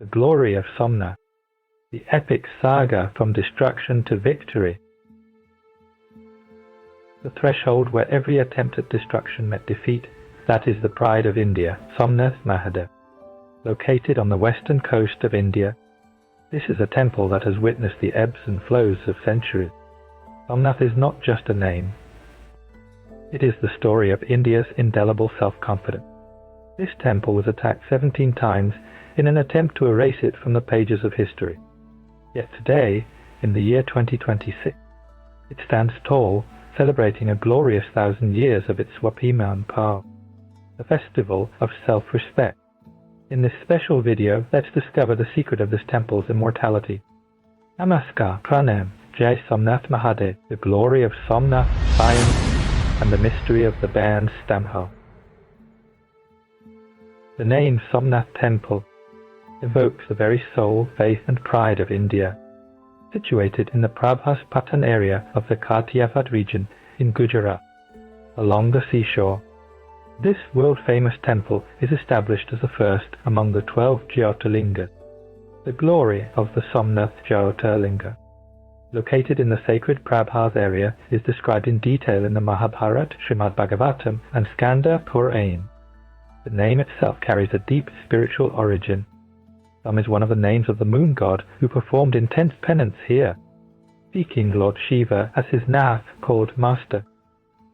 the glory of Somnath, the epic saga from destruction to victory. The threshold where every attempt at destruction met defeat, that is the pride of India, Somnath Mahadev. Located on the western coast of India, this is a temple that has witnessed the ebbs and flows of centuries. Somnath is not just a name. It is the story of India's indelible self-confidence. This temple was attacked 17 times in an attempt to erase it from the pages of history. Yet today, in the year 2026, it stands tall, celebrating a glorious 1,000 years of its Swabhiman Parv, the festival of self-respect. In this special video, let's discover the secret of this temple's immortality. Namaskar, Pranam, Jai Somnath Mahadev, the glory of Somnath, science, and the mystery of the Baṇastambha. The name Somnath Temple evokes the very soul, faith and pride of India. Situated in the Prabhaspatan area of the Kathiawar region in Gujarat, along the seashore, this world-famous temple is established as the first among the 12 Jyotirlingas. The glory of the Somnath Jyotirlinga, located in the sacred Prabhas area, is described in detail in the Mahabharata, Srimad Bhagavatam and Skanda Purana. The name itself carries a deep spiritual origin. Some is one of the names of the moon god who performed intense penance here, seeking Lord Shiva as his Nath, called Master.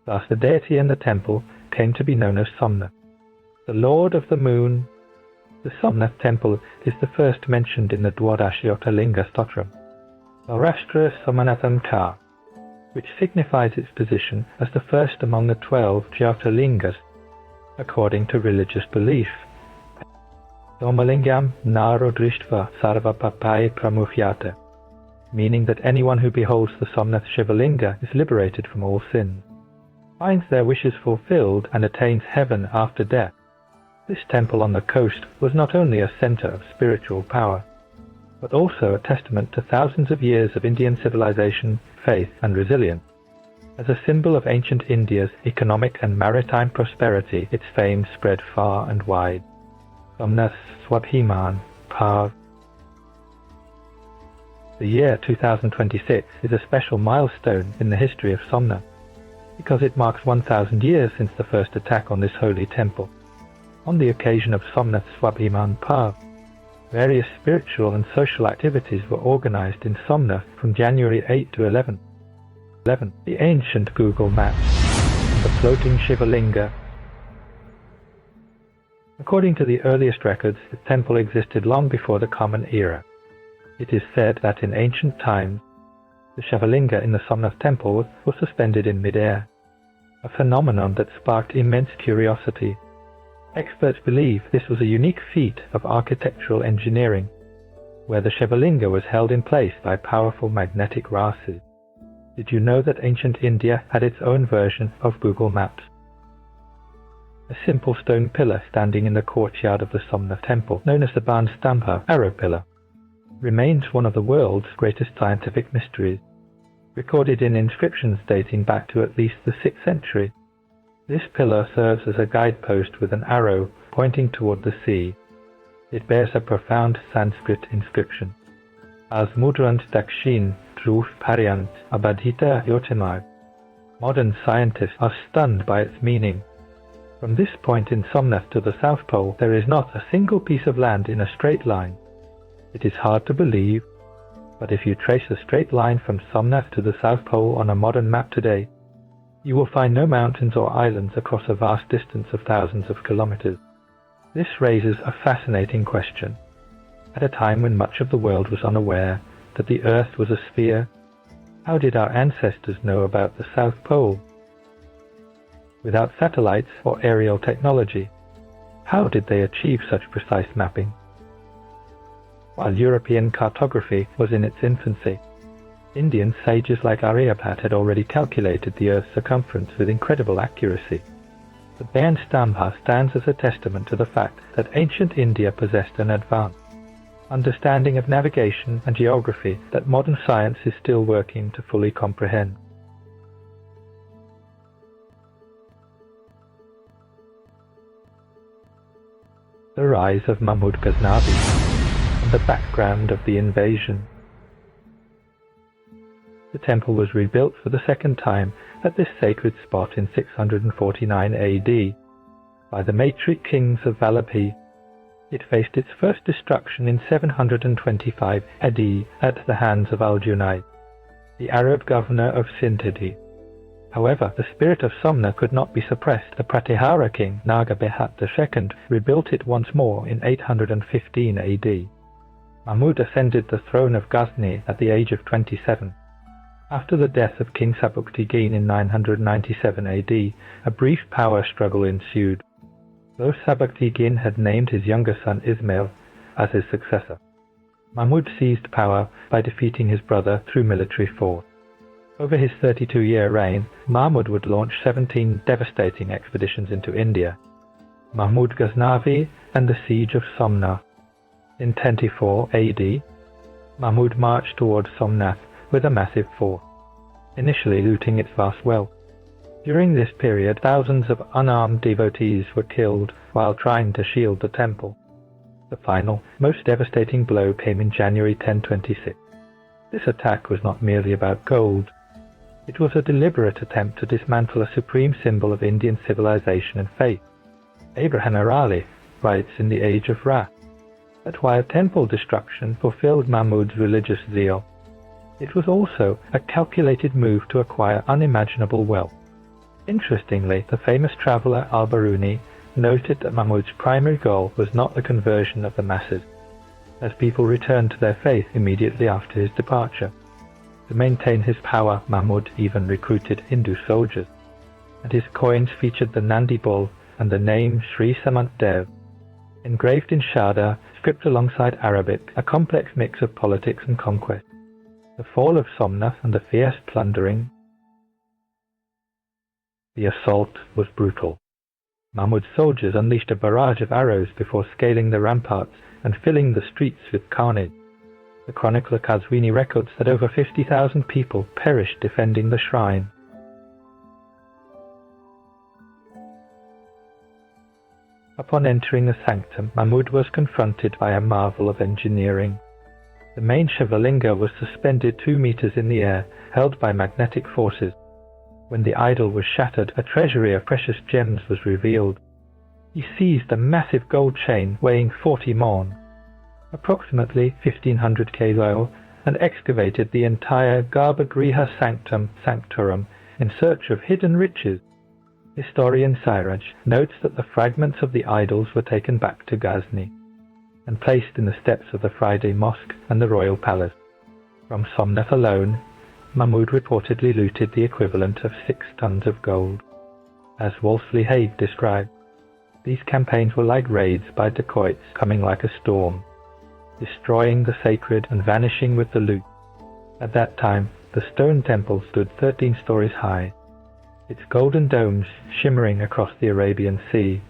Thus the deity in the temple came to be known as Somnath, the Lord of the Moon. The Somnath Temple is the first mentioned in the Dwadash Jyotirlinga Stotram, Saurashtra Samanatam Ka, which signifies its position as the first among the 12 Jyotirlingas, according to religious belief. Somalingam Naro Drishtva Sarva Papai Pramukhyata, meaning that anyone who beholds the Somnath Shivalinga is liberated from all sins, finds their wishes fulfilled and attains heaven after death. This temple on the coast was not only a center of spiritual power, but also a testament to thousands of years of Indian civilization, faith and resilience. As a symbol of ancient India's economic and maritime prosperity, its fame spread far and wide. Somnath Swabhiman Parv. The year 2026 is a special milestone in the history of Somnath, because it marks 1,000 years since the first attack on this holy temple. On the occasion of Somnath Swabhiman Parv, various spiritual and social activities were organized in Somnath from January 8 to 11. The ancient Google Maps, and the floating Shivalinga. According to the earliest records, the temple existed long before the Common Era. It is said that in ancient times, the Shivalinga in the Somnath Temple was suspended in mid-air, a phenomenon that sparked immense curiosity. Experts believe this was a unique feat of architectural engineering, where the Shivalinga was held in place by powerful magnetic rases. Did you know that ancient India had its own version of Google Maps? A simple stone pillar standing in the courtyard of the Somnath Temple, known as the Baṇastambha arrow pillar, remains one of the world's greatest scientific mysteries, recorded in inscriptions dating back to at least the 6th century. This pillar serves as a guidepost with an arrow pointing toward the sea. It bears a profound Sanskrit inscription, As Mudrant Dakshin Dhruv Paryant Abadhita Yotimar. Modern scientists are stunned by its meaning. From this point in Somnath to the South Pole, there is not a single piece of land in a straight line. It is hard to believe, but if you trace a straight line from Somnath to the South Pole on a modern map today, you will find no mountains or islands across a vast distance of thousands of kilometers. This raises a fascinating question. At a time when much of the world was unaware that the Earth was a sphere, how did our ancestors know about the South Pole? Without satellites or aerial technology, how did they achieve such precise mapping? While European cartography was in its infancy, Indian sages like Aryabhat had already calculated the Earth's circumference with incredible accuracy. The Baṇastambha stands as a testament to the fact that ancient India possessed an advanced understanding of navigation and geography that modern science is still working to fully comprehend. The rise of Mahmud Ghaznavi. and the background of the invasion. The temple was rebuilt for the second time at this sacred spot in 649 AD by the Matrix kings of Vallabhi. It faced its first destruction in 725 AD at the hands of Al-Junayd, the Arab governor of Sindhi. However, the spirit of Somnath could not be suppressed. The Pratihara king, Nagabehat II, rebuilt it once more in 815 AD. Mahmud ascended the throne of Ghazni at the age of 27. After the death of King Sabuktigin in 997 AD, a brief power struggle ensued. Though Sabuktigin had named his younger son Ismail as his successor, Mahmud seized power by defeating his brother through military force. Over his 32-year reign, Mahmud would launch 17 devastating expeditions into India, Mahmud Ghaznavi and the Siege of Somnath. In 1004 AD, Mahmud marched towards Somnath with a massive force, initially looting its vast wealth. During this period, thousands of unarmed devotees were killed while trying to shield the temple. The final, most devastating blow came in January 1026. This attack was not merely about gold. It was a deliberate attempt to dismantle a supreme symbol of Indian civilization and faith. Abraham Arali writes in The Age of Wrath that while temple destruction fulfilled Mahmud's religious zeal, it was also a calculated move to acquire unimaginable wealth. Interestingly, the famous traveller Al-Biruni noted that Mahmud's primary goal was not the conversion of the masses, as people returned to their faith immediately after his departure. To maintain his power, Mahmud even recruited Hindu soldiers, and his coins featured the Nandi bull and the name Sri Samant Dev, engraved in Shada, script alongside Arabic, a complex mix of politics and conquest. The fall of Somnath and the fierce plundering. The assault was brutal. Mahmud's soldiers unleashed a barrage of arrows before scaling the ramparts and filling the streets with carnage. The chronicler Kazwini records that over 50,000 people perished defending the shrine. Upon entering the sanctum, Mahmud was confronted by a marvel of engineering. The main Shivlinga was suspended 2 meters in the air, held by magnetic forces. When the idol was shattered, a treasury of precious gems was revealed. He seized a massive gold chain weighing 40 mon, approximately 1500 kilo, and excavated the entire Garbhagriha sanctorum in search of hidden riches. Historian Siraj notes that the fragments of the idols were taken back to Ghazni and placed in the steps of the Friday Mosque and the royal palace. From Somnath alone, Mahmud reportedly looted the equivalent of 6 tons of gold. As Wolseley Haig described, these campaigns were like raids by dacoits coming like a storm, destroying the sacred and vanishing with the loot. At that time, the stone temple stood 13 stories high, its golden domes shimmering across the Arabian Sea.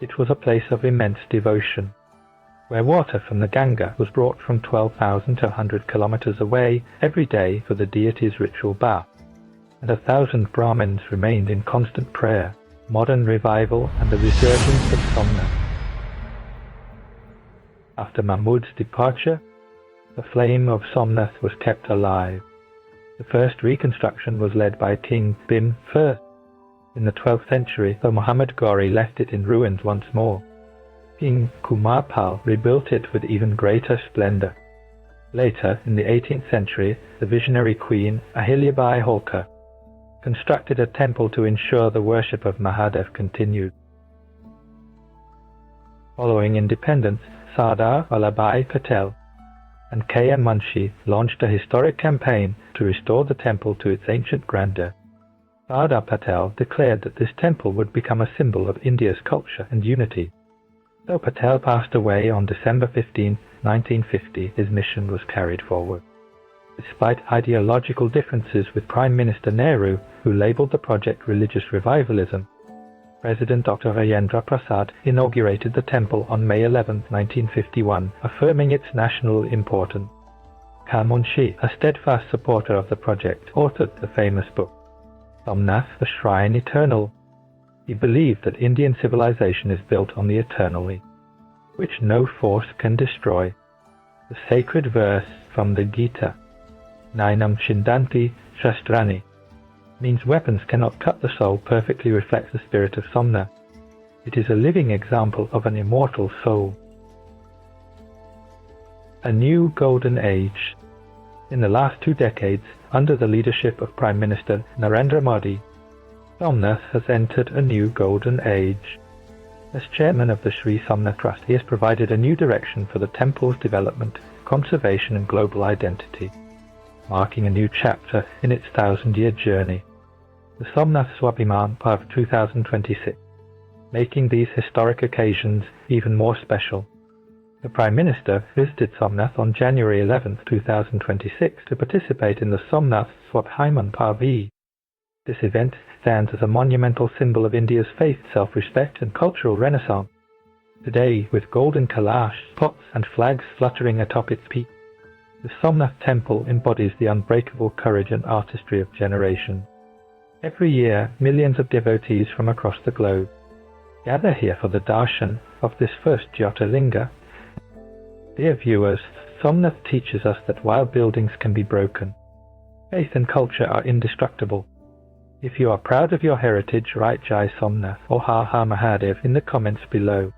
It was a place of immense devotion, where water from the Ganga was brought from 12,000 to 100 kilometers away every day for the deity's ritual bath, and 1,000 Brahmins remained in constant prayer. Modern revival and the resurgence of Somnath. After Mahmud's departure, the flame of Somnath was kept alive. The first reconstruction was led by King Bhim I in the 12th century, though Muhammad Ghori left it in ruins once more. King Kumarpal rebuilt it with even greater splendor. Later, in the 18th century, the visionary queen Ahilyabai Holkar constructed a temple to ensure the worship of Mahadev continued. Following independence, Sardar Vallabhbhai Patel and K.M. Munshi launched a historic campaign to restore the temple to its ancient grandeur. Sardar Patel declared that this temple would become a symbol of India's culture and unity. Though Patel passed away on December 15, 1950, his mission was carried forward. Despite ideological differences with Prime Minister Nehru, who labelled the project religious revivalism, President Dr. Rajendra Prasad inaugurated the temple on May 11, 1951, affirming its national importance. K. Munshi, a steadfast supporter of the project, authored the famous book, Somnath, the Shrine Eternal. He believed that Indian civilization is built on the eternally. which no force can destroy. The sacred verse from the Gita, Nainam Shindanti Shastrani, means weapons cannot cut the soul, perfectly reflects the spirit of Somnath. It is a living example of an immortal soul. A new golden age. In the last 2 decades, under the leadership of Prime Minister Narendra Modi, Somnath has entered a new golden age. As chairman of the Sri Somnath Trust, he has provided a new direction for the temple's development, conservation and global identity, marking a new chapter in its 1,000-year journey. The Somnath Swabhiman Parv 2026, making these historic occasions even more special. The Prime Minister visited Somnath on January 11, 2026 to participate in the Somnath Swabhiman Parv. This event stands as a monumental symbol of India's faith, self-respect and cultural renaissance. Today, with golden kalash, pots and flags fluttering atop its peak, the Somnath Temple embodies the unbreakable courage and artistry of generations. Every year, millions of devotees from across the globe gather here for the darshan of this First Jyotirlinga. Dear viewers, Somnath teaches us that while buildings can be broken, faith and culture are indestructible. If you are proud of your heritage, write Jai Somnath or Har Har Mahadev in the comments below.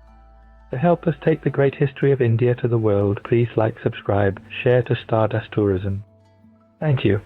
To help us take the great history of India to the world, please like, subscribe, share to Stardust Tourism. Thank you.